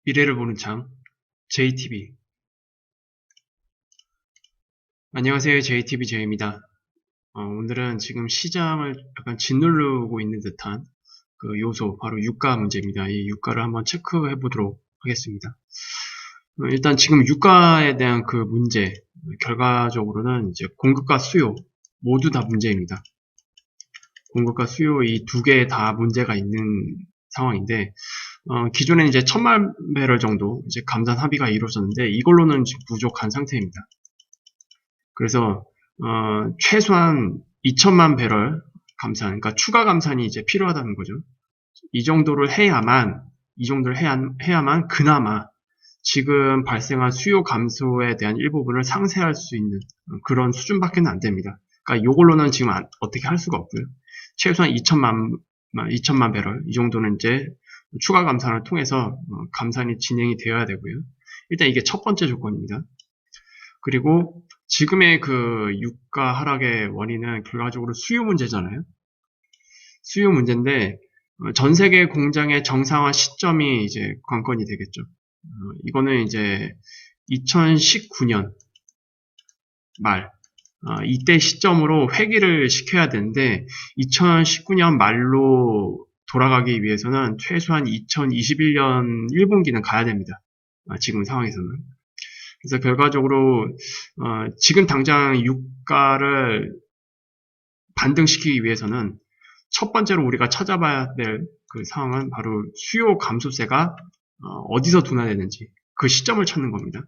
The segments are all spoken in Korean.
미래를 보는 창 JTB. 안녕하세요. JTB 제이입니다. 오늘은 지금 시장을 약간 짓누르고 있는 듯한 그 요소, 바로 유가 문제입니다. 이 유가를 한번 체크해 보도록 하겠습니다. 일단 지금 유가에 대한 그 문제, 결과적으로는 이제 공급과 수요 모두 다 문제입니다. 공급과 수요 이 두 개 다 문제가 있는 상황인데, 기존에는 이제 1000만 배럴 정도 이제 감산 합의가 이루어졌는데 이걸로는 지금 부족한 상태입니다. 그래서 최소한 2000만 배럴 감산, 그러니까 추가 감산이 이제 필요하다는 거죠. 이 정도를 해야만 그나마 지금 발생한 수요 감소에 대한 일부분을 상쇄할 수 있는 그런 수준밖에 안 됩니다. 그러니까 이걸로는 지금 어떻게 할 수가 없고요. 최소한 2000만 배럴 이 정도는 이제 추가 감산을 통해서 감산이 진행이 되어야 되고요. 일단 이게 첫 번째 조건입니다. 그리고 지금의 그 유가 하락의 원인은 결과적으로 수요 문제잖아요. 수요 문제인데 전 세계 공장의 정상화 시점이 이제 관건이 되겠죠. 이거는 이제 2019년 말 이때 시점으로 회귀를 시켜야 되는데 2019년 말로 돌아가기 위해서는 최소한 2021년 1분기는 가야 됩니다. 지금 상황에서는. 그래서 결과적으로 지금 당장 유가를 반등시키기 위해서는 첫 번째로 우리가 찾아봐야 될 그 상황은 바로 수요 감소세가 어디서 둔화되는지 그 시점을 찾는 겁니다.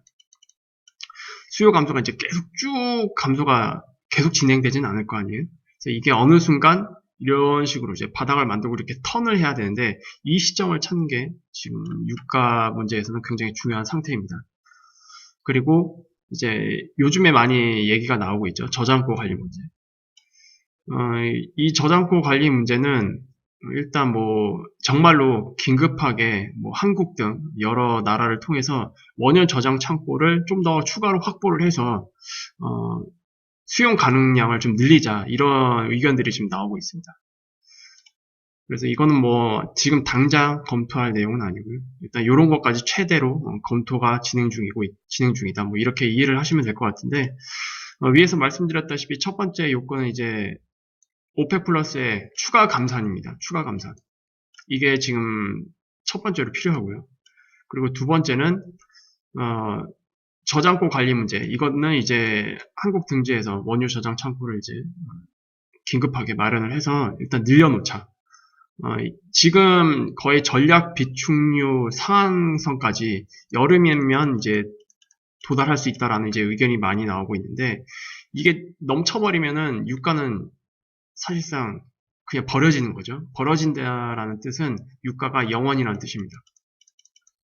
수요 감소가 이제 계속 쭉 감소가 계속 진행되지는 않을 거 아니에요. 그래서 이게 어느 순간 이런 식으로 이제 바닥을 만들고 이렇게 턴을 해야 되는데 이 시점을 찾는 게 지금 유가 문제에서는 굉장히 중요한 상태입니다. 그리고 이제 요즘에 많이 얘기가 나오고 있죠. 저장고 관리 문제. 이 저장고 관리 문제는 일단 뭐 정말로 긴급하게 뭐 한국 등 여러 나라를 통해서 원유 저장 창고를 좀 더 추가로 확보를 해서 수용 가능량을 좀 늘리자 이런 의견들이 지금 나오고 있습니다. 그래서 이거는 뭐 지금 당장 검토할 내용은 아니고요. 일단 이런 것까지 최대로 검토가 진행 중이다. 뭐 이렇게 이해를 하시면 될 것 같은데 위에서 말씀드렸다시피 첫 번째 요건은 이제 오펙 플러스의 추가 감산입니다. 추가 감산. 이게 지금 첫 번째로 필요하고요. 그리고 두 번째는 저장고 관리 문제. 이거는 이제 한국 등지에서 원유 저장 창고를 이제 긴급하게 마련을 해서 일단 늘려놓자. 지금 거의 전략 비축유 상한선까지 여름이면 이제 도달할 수 있다라는 이제 의견이 많이 나오고 있는데 이게 넘쳐버리면은 유가는 사실상 그냥 버려지는 거죠. 버려진다라는 뜻은 유가가 영원이라는 뜻입니다.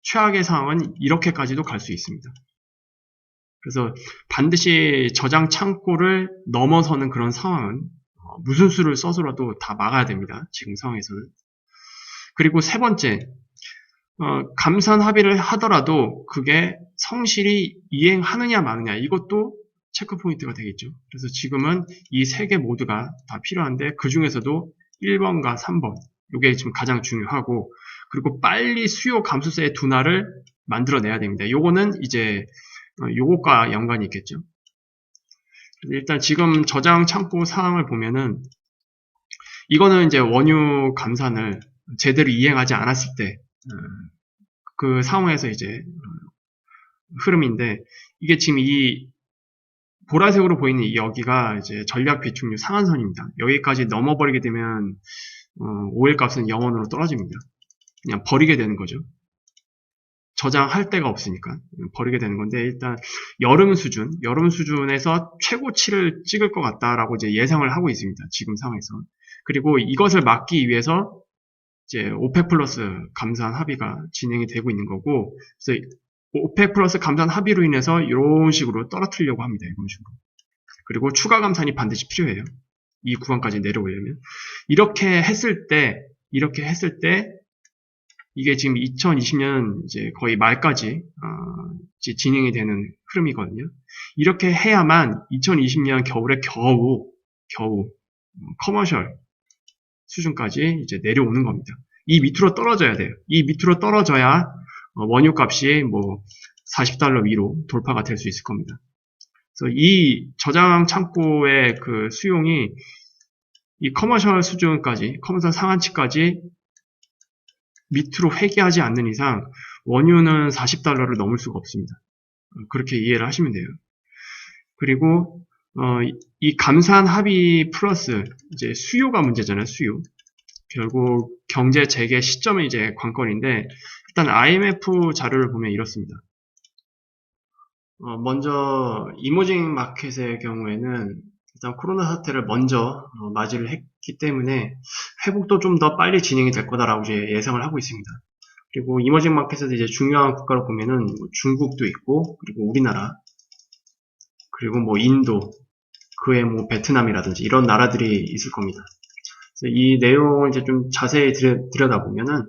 최악의 상황은 이렇게까지도 갈 수 있습니다. 그래서 반드시 저장 창고를 넘어서는 그런 상황은 무슨 수를 써서라도 다 막아야 됩니다. 지금 상황에서는. 그리고 세 번째, 감산 합의를 하더라도 그게 성실히 이행하느냐 마느냐 이것도 체크 포인트가 되겠죠. 그래서 지금은 이 세 개 모두가 다 필요한데 그 중에서도 1번과 3번 이게 지금 가장 중요하고 그리고 빨리 수요 감소세의 둔화를 만들어내야 됩니다. 요거는 이제 요것과 연관이 있겠죠. 일단 지금 저장 창고 상황을 보면은 이거는 이제 원유 감산을 제대로 이행하지 않았을 때 그 상황에서 이제 흐름인데 이게 지금 이 보라색으로 보이는 이 여기가 이제 전략 비축률 상한선입니다. 여기까지 넘어버리게 되면 오일 값은 영원으로 떨어집니다. 그냥 버리게 되는 거죠. 저장할 데가 없으니까 버리게 되는 건데 일단 여름 수준에서 최고치를 찍을 것 같다라고 이제 예상을 하고 있습니다. 지금 상황에서. 그리고 이것을 막기 위해서 이제 오펙 플러스 감산 합의가 진행이 되고 있는 거고 그래서 오펙 플러스 감산 합의로 인해서 이런 식으로 떨어뜨리려고 합니다. 이런 식으로. 그리고 추가 감산이 반드시 필요해요. 이 구간까지 내려오려면. 이렇게 했을 때 이게 지금 2020년 이제 거의 말까지 이제 진행이 되는 흐름이거든요. 이렇게 해야만 2020년 겨울에 겨우 커머셜 수준까지 이제 내려오는 겁니다. 이 밑으로 떨어져야 돼요. 이 밑으로 떨어져야 원유 값이 뭐 $40 위로 돌파가 될 수 있을 겁니다. 그래서 이 저장 창고의 그 수용이 이 커머셜 수준까지, 커머셜 상한치까지 밑으로 회귀하지 않는 이상 원유는 $40를 넘을 수가 없습니다. 그렇게 이해를 하시면 돼요. 그리고 이 감산 합의 플러스 이제 수요가 문제잖아요. 수요. 결국 경제 재개 시점은 이제 관건인데 일단 IMF 자료를 보면 이렇습니다. 먼저 이머징 마켓의 경우에는 일단 코로나 사태를 먼저 맞이를 했기 때문에 회복도 좀 더 빨리 진행이 될 거다라고 이제 예상을 하고 있습니다. 그리고 이머징 마켓에서 이제 중요한 국가를 보면은 뭐 중국도 있고, 그리고 우리나라, 그리고 뭐 인도, 그외 뭐 베트남이라든지 이런 나라들이 있을 겁니다. 그래서 이 내용을 이제 좀 자세히 들여다보면은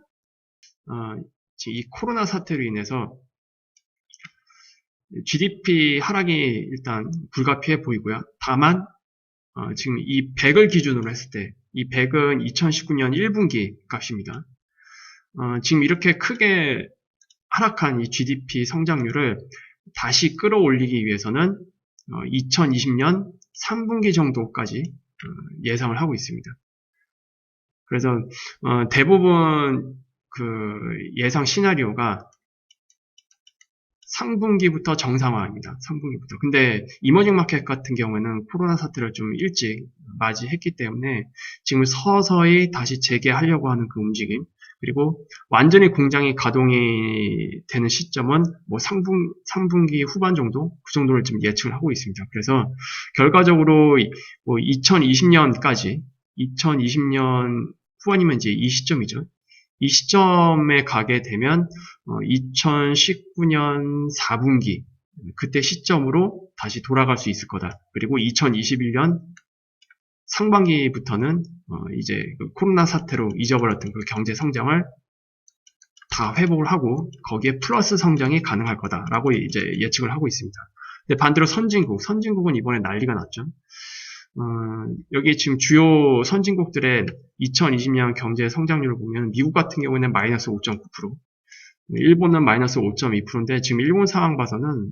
이 코로나 사태로 인해서 GDP 하락이 일단 불가피해 보이고요. 다만 지금 이 100을 기준으로 했을 때 이 100은 2019년 1분기 값입니다. 지금 이렇게 크게 하락한 이 GDP 성장률을 다시 끌어올리기 위해서는 2020년 3분기 정도까지 예상을 하고 있습니다. 그래서 대부분 그 예상 시나리오가 상분기부터 정상화입니다. 상분기부터. 근데 이머징 마켓 같은 경우에는 코로나 사태를 좀 일찍 맞이했기 때문에 지금 서서히 다시 재개하려고 하는 그 움직임, 그리고 완전히 공장이 가동이 되는 시점은 뭐 3분기 후반 정도? 그 정도를 좀 예측을 하고 있습니다. 그래서 결과적으로 뭐 2020년까지, 2020년 후반이면 이제 이 시점이죠. 이 시점에 가게 되면 2019년 4분기 그때 시점으로 다시 돌아갈 수 있을 거다. 그리고 2021년 상반기부터는 이제 그 코로나 사태로 잊어버렸던 그 경제 성장을 다 회복을 하고 거기에 플러스 성장이 가능할 거다라고 이제 예측을 하고 있습니다. 근데 반대로 선진국은 이번에 난리가 났죠. 여기 지금 주요 선진국들의 2020년 경제 성장률을 보면 미국 같은 경우에는 마이너스 5.9%, 일본은 마이너스 5.2%인데 지금 일본 상황 봐서는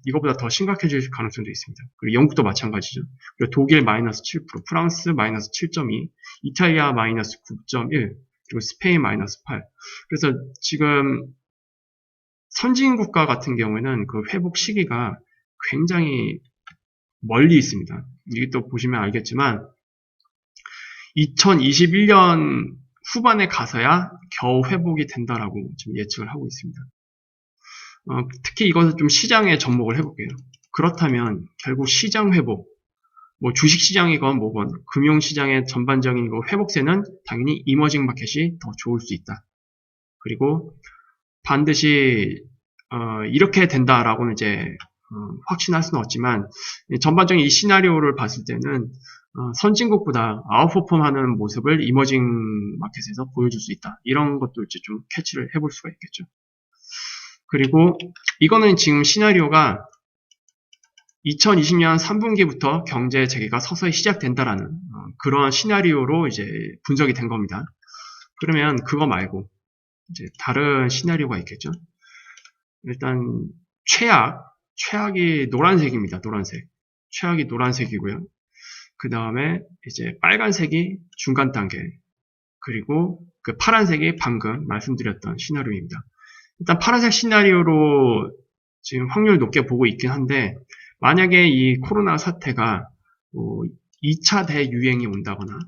이거보다 더 심각해질 가능성도 있습니다. 그리고 영국도 마찬가지죠. 그리고 독일 마이너스 7%, 프랑스 마이너스 7.2, 이탈리아 마이너스 9.1, 그리고 스페인 마이너스 8. 그래서 지금 선진국가 같은 경우에는 그 회복 시기가 굉장히 멀리 있습니다. 이게 또 보시면 알겠지만 2021년 후반에 가서야 겨우 회복이 된다라고 지금 예측을 하고 있습니다. 특히 이것을 좀 시장에 접목을 해볼게요. 그렇다면 결국 시장 회복, 뭐 주식시장이건 뭐건 금융시장의 전반적인 회복세는 당연히 이머징 마켓이 더 좋을 수 있다. 그리고 반드시 이렇게 된다라고는 이제 확신할 수는 없지만 전반적인 이 시나리오를 봤을 때는 선진국보다 아웃퍼폼하는 모습을 이머징 마켓에서 보여줄 수 있다. 이런 것도 이제 좀 캐치를 해볼 수가 있겠죠. 그리고 이거는 지금 시나리오가 2020년 3분기부터 경제 재개가 서서히 시작된다라는 그러한 시나리오로 이제 분석이 된 겁니다. 그러면 그거 말고 이제 다른 시나리오가 있겠죠. 일단 최악이 노란색입니다. 노란색. 최악이 노란색이고요. 그 다음에 이제 빨간색이 중간 단계, 그리고 그 파란색이 방금 말씀드렸던 시나리오입니다. 일단 파란색 시나리오로 지금 확률 높게 보고 있긴 한데 만약에 이 코로나 사태가 2차 대유행이 온다거나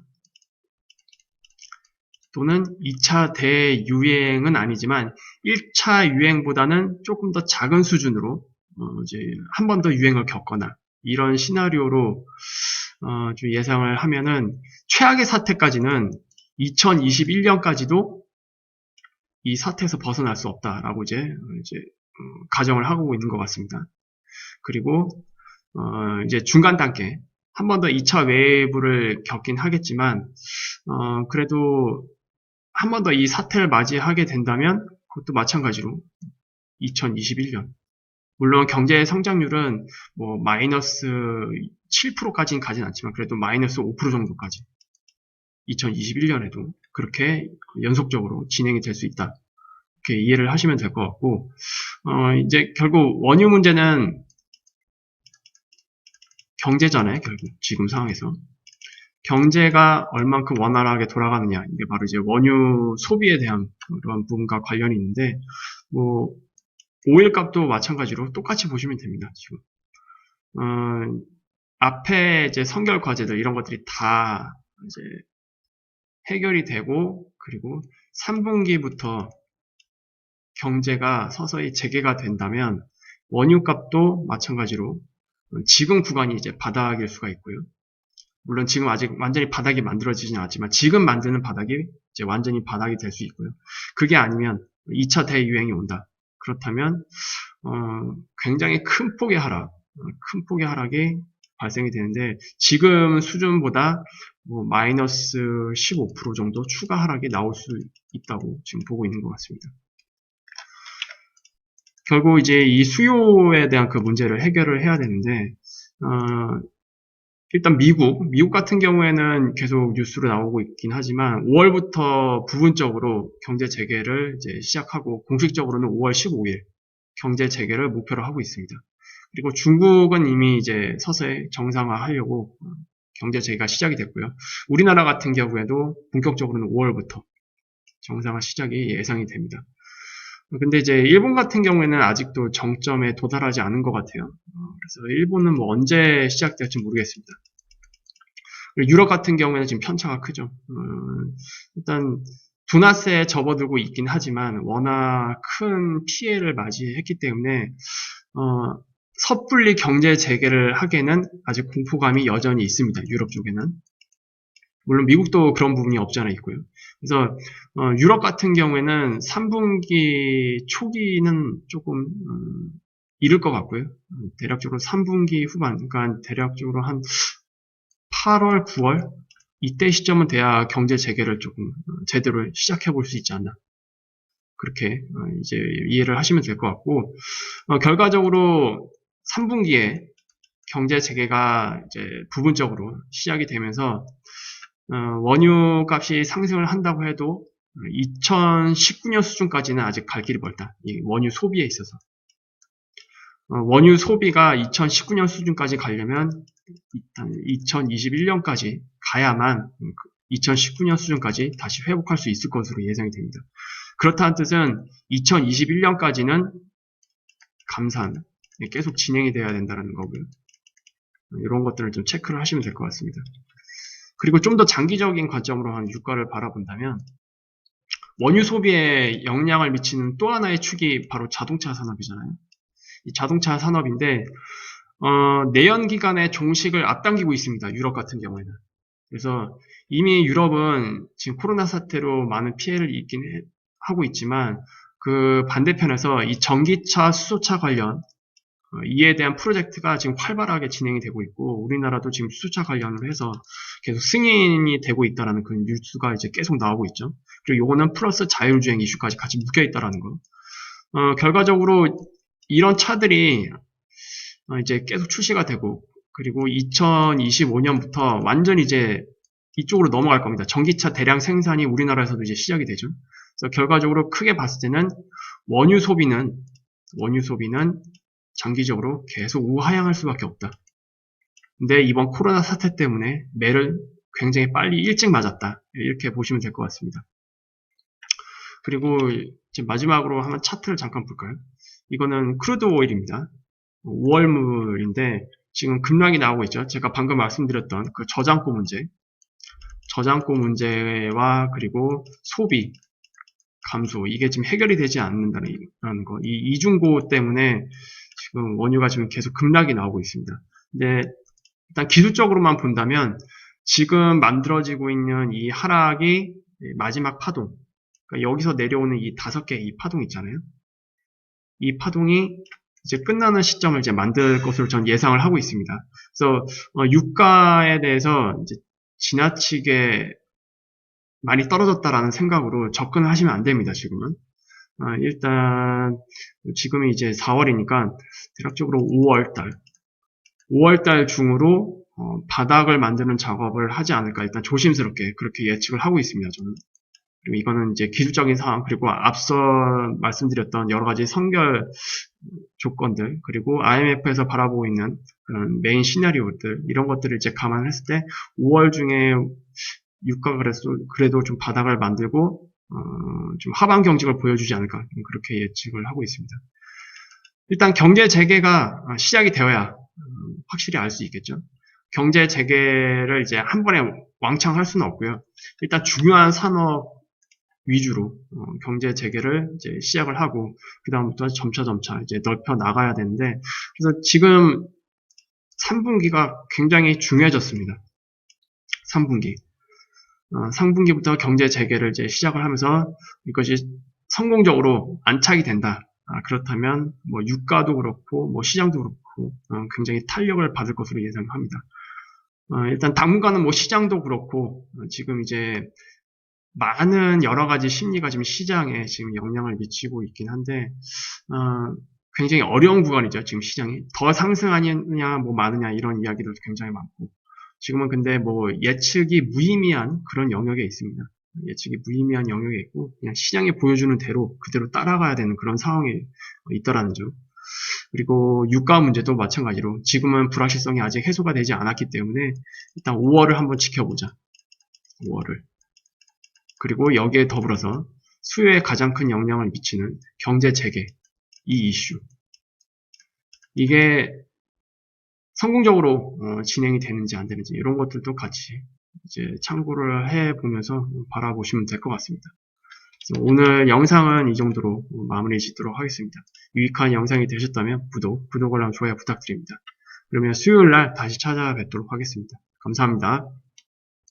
또는 2차 대유행은 아니지만 1차 유행보다는 조금 더 작은 수준으로 이제 한 번 더 유행을 겪거나 이런 시나리오로 좀 예상을 하면은 최악의 사태까지는 2021년까지도 이 사태에서 벗어날 수 없다라고 이제 가정을 하고 있는 것 같습니다. 그리고 이제 중간 단계 한 번 더 2차 웨이브를 겪긴 하겠지만 그래도 한 번 더 이 사태를 맞이하게 된다면 그것도 마찬가지로 2021년 물론 경제 성장률은 뭐 마이너스 7%까지는 가진 않지만 그래도 마이너스 5% 정도까지 2021년에도 그렇게 연속적으로 진행이 될 수 있다. 그렇게 이해를 하시면 될 것 같고, 이제 결국 원유 문제는 경제잖아요, 결국. 지금 상황에서. 경제가 얼만큼 원활하게 돌아가느냐. 이게 바로 이제 원유 소비에 대한 그런 부분과 관련이 있는데, 뭐, 오일 값도 마찬가지로 똑같이 보시면 됩니다, 지금. 앞에 이제 선결 과제들, 이런 것들이 다 이제 해결이 되고, 그리고 3분기부터 경제가 서서히 재개가 된다면, 원유 값도 마찬가지로 지금 구간이 이제 바닥일 수가 있고요. 물론 지금 아직 완전히 바닥이 만들어지진 않았지만 지금 만드는 바닥이 이제 완전히 바닥이 될 수 있고요. 그게 아니면 2차 대유행이 온다. 그렇다면 굉장히 큰 폭의 하락이 발생이 되는데 지금 수준보다 뭐 마이너스 15% 정도 추가 하락이 나올 수 있다고 지금 보고 있는 것 같습니다. 결국 이제 이 수요에 대한 그 문제를 해결을 해야 되는데 일단 미국 같은 경우에는 계속 뉴스로 나오고 있긴 하지만 5월부터 부분적으로 경제 재개를 이제 시작하고 공식적으로는 5월 15일 경제 재개를 목표로 하고 있습니다. 그리고 중국은 이미 이제 서서히 정상화하려고 경제 재개가 시작이 됐고요. 우리나라 같은 경우에도 본격적으로는 5월부터 정상화 시작이 예상이 됩니다. 근데 이제 일본 같은 경우에는 아직도 정점에 도달하지 않은 것 같아요. 그래서 일본은 뭐 언제 시작될지 모르겠습니다. 유럽 같은 경우에는 지금 편차가 크죠. 일단 둔화세에 접어들고 있긴 하지만 워낙 큰 피해를 맞이했기 때문에 섣불리 경제 재개를 하기에는 아직 공포감이 여전히 있습니다. 유럽 쪽에는. 물론 미국도 그런 부분이 없지 않아 있고요. 그래서 유럽 같은 경우에는 3분기 초기는 조금 이를 것 같고요. 대략적으로 3분기 후반, 그러니까 대략적으로 한 8월, 9월 이때 시점은 돼야 경제 재개를 조금 제대로 시작해 볼 수 있지 않나. 그렇게 이제 이해를 하시면 될 것 같고 결과적으로 3분기에 경제 재개가 이제 부분적으로 시작이 되면서 원유 값이 상승을 한다고 해도 2019년 수준까지는 아직 갈 길이 멀다. 이 원유 소비에 있어서. 원유 소비가 2019년 수준까지 가려면 일단 2021년까지 가야만 2019년 수준까지 다시 회복할 수 있을 것으로 예상이 됩니다. 그렇다는 뜻은 2021년까지는 감산 계속 진행이 돼야 된다는 거고요. 이런 것들을 좀 체크를 하시면 될 것 같습니다. 그리고 좀 더 장기적인 관점으로 한 유가를 바라본다면 원유 소비에 영향을 미치는 또 하나의 축이 바로 자동차 산업이잖아요. 이 자동차 산업인데 내연 기관의 종식을 앞당기고 있습니다. 유럽 같은 경우에는. 그래서 이미 유럽은 지금 코로나 사태로 많은 피해를 입긴 하고 있지만 그 반대편에서 이 전기차, 수소차 관련 이에 대한 프로젝트가 지금 활발하게 진행이 되고 있고 우리나라도 지금 수소차 관련으로 해서 계속 승인이 되고 있다는 그 뉴스가 이제 계속 나오고 있죠. 그리고 요거는 플러스 자율주행 이슈까지 같이 묶여 있다는 거. 결과적으로 이런 차들이 이제 계속 출시가 되고 그리고 2025년부터 완전 이제 이쪽으로 넘어갈 겁니다. 전기차 대량 생산이 우리나라에서도 이제 시작이 되죠. 그래서 결과적으로 크게 봤을 때는 원유 소비는 장기적으로 계속 우하향할 수밖에 없다. 근데 이번 코로나 사태 때문에 매를 굉장히 빨리 일찍 맞았다. 이렇게 보시면 될 것 같습니다. 그리고 지금 마지막으로 한번 차트를 잠깐 볼까요? 이거는 크루드 오일입니다. 5월물인데 지금 급락이 나오고 있죠. 제가 방금 말씀드렸던 그 저장고 문제와 그리고 소비 감소 이게 지금 해결이 되지 않는다는 거. 이 이중고 때문에 지금 원유가 지금 계속 급락이 나오고 있습니다. 근데 일단 기술적으로만 본다면 지금 만들어지고 있는 이 하락이 마지막 파동, 그러니까 여기서 내려오는 이 5개의 이 파동 있잖아요. 이 파동이 이제 끝나는 시점을 이제 만들 것으로 전 예상을 하고 있습니다. 그래서 유가에 대해서 이제 지나치게 많이 떨어졌다라는 생각으로 접근을 하시면 안 됩니다. 지금은. 일단 지금이 이제 4월이니까 대략적으로 5월달 중으로 바닥을 만드는 작업을 하지 않을까 일단 조심스럽게 그렇게 예측을 하고 있습니다. 저는. 그리고 이거는 이제 기술적인 사항, 그리고 앞서 말씀드렸던 여러 가지 선결 조건들, 그리고 IMF에서 바라보고 있는 그런 메인 시나리오들, 이런 것들을 이제 감안했을 때 5월 중에 유가가 그래도 좀 바닥을 만들고 좀 하방 경직을 보여주지 않을까, 그렇게 예측을 하고 있습니다. 일단 경제 재개가 시작이 되어야 확실히 알 수 있겠죠. 경제 재개를 이제 한 번에 왕창 할 수는 없고요. 일단 중요한 산업 위주로 경제 재개를 이제 시작을 하고 그 다음부터 점차 이제 넓혀 나가야 되는데, 그래서 지금 3분기가 굉장히 중요해졌습니다. 3분기. 3분기부터 경제 재개를 이제 시작을 하면서 이것이 성공적으로 안착이 된다. 그렇다면 뭐 유가도 그렇고 뭐 시장도 그렇고 굉장히 탄력을 받을 것으로 예상합니다. 일단 당분간은 뭐 시장도 그렇고 지금 이제 많은 여러 가지 심리가 지금 시장에 지금 영향을 미치고 있긴 한데 굉장히 어려운 구간이죠. 지금 시장이 더 상승하느냐 뭐 많으냐 이런 이야기도 굉장히 많고, 지금은 근데 뭐 예측이 무의미한 그런 영역에 있습니다. 예측이 무의미한 영역에 있고 그냥 시장이 보여주는 대로 그대로 따라가야 되는 그런 상황에 있더라는 점. 그리고 유가 문제도 마찬가지로 지금은 불확실성이 아직 해소가 되지 않았기 때문에 일단 5월을 한번 지켜보자. 5월을. 그리고 여기에 더불어서 수요에 가장 큰 영향을 미치는 경제 재개, 이 이슈. 이게 성공적으로 진행이 되는지 안 되는지 이런 것들도 같이 이제 참고를 해 보면서 바라보시면 될 것 같습니다. 오늘 영상은 이 정도로 마무리 짓도록 하겠습니다. 유익한 영상이 되셨다면 구독, 알람, 좋아요 부탁드립니다. 그러면 수요일 날 다시 찾아뵙도록 하겠습니다. 감사합니다.